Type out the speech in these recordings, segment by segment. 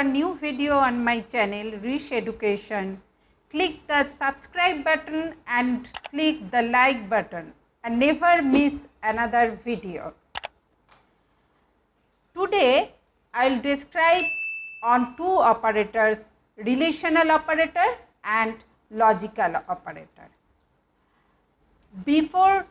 a new video on my channel Risheducation, click the subscribe button and click the like button and never miss another video. Today I will describe on two operators, relational operator and logical operator. Before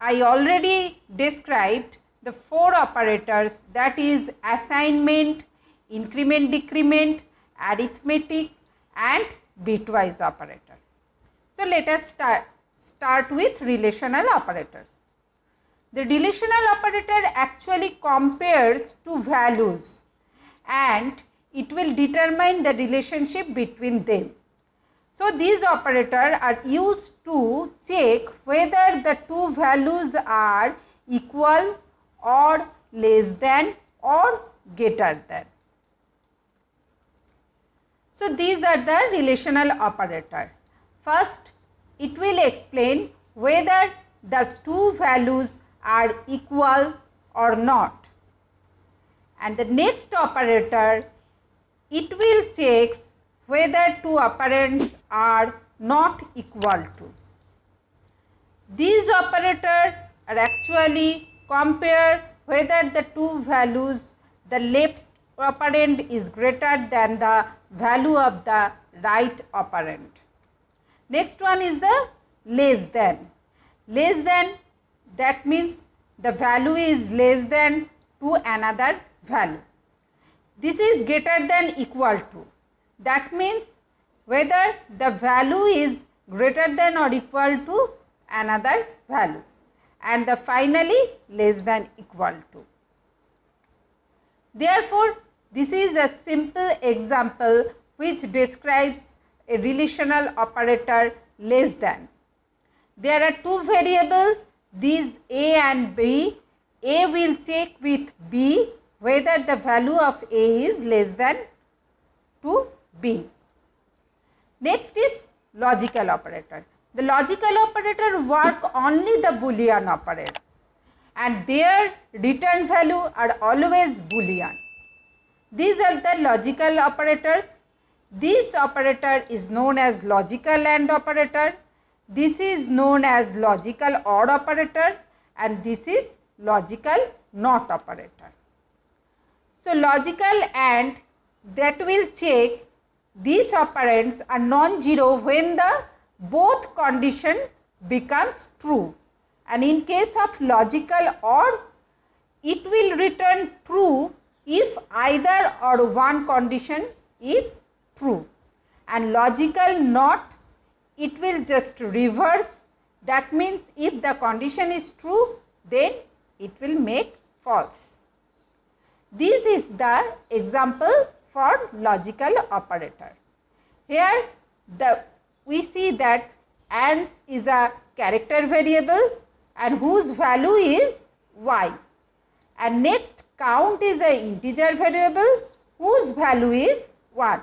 I already described the four operators, that is assignment, increment decrement, arithmetic and bitwise operator. So let us start with relational operators. The relational operator actually compares two values and it will determine the relationship between them. So these operators are used to check whether the two values are equal or less than or greater than. So these are the relational operator. First, it will explain whether the two values are equal or not. And the next operator, it will check whether two operands are not equal to. These operators are actually compare whether the two values, the left operand is greater than the value of the right operand. Next one is the less than. Less than, that means the value is less than to another value. This is greater than equal to. That means whether the value is greater than or equal to another value. And the finally less than equal to. Therefore, this is a simple example which describes a relational operator less than. There are two variables, these A and B. A will check with B whether the value of A is less than to B. Next is logical operator. The logical operator work only the Boolean operator and their return value are always Boolean. These are the logical operators. This operator is known as logical AND operator. This is known as logical OR operator and this is logical NOT operator. So logical AND, that will check these operands are non-zero when the both condition becomes true, and in case of logical OR, it will return true if either or one condition is true, and logical NOT, it will just reverse. That means if the condition is true, then it will make false. This is the example for logical operator. Here we see that ans is a character variable and whose value is y, and next count is an integer variable whose value is 1.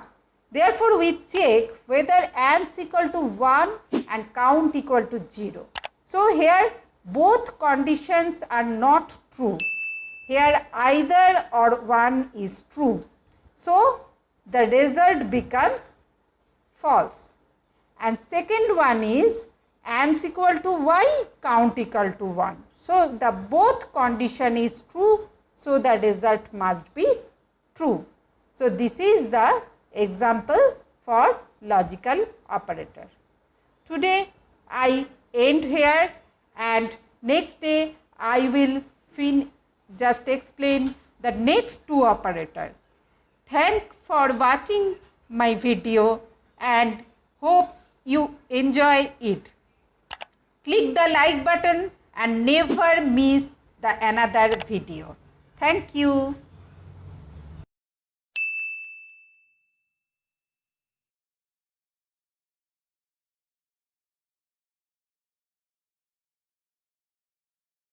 Therefore, we check whether ans equal to 1 and count equal to 0. So here both conditions are not true. Here either or one is true. So the result becomes false. And second one is ans equal to y, count equal to 1. So the both condition is true, so the result must be true. So this is the example for logical operator. Today I end here and next day I will just explain the next two operator. Thanks for watching my video and hope you enjoy it. Click the like button and never miss the another video. Thank you.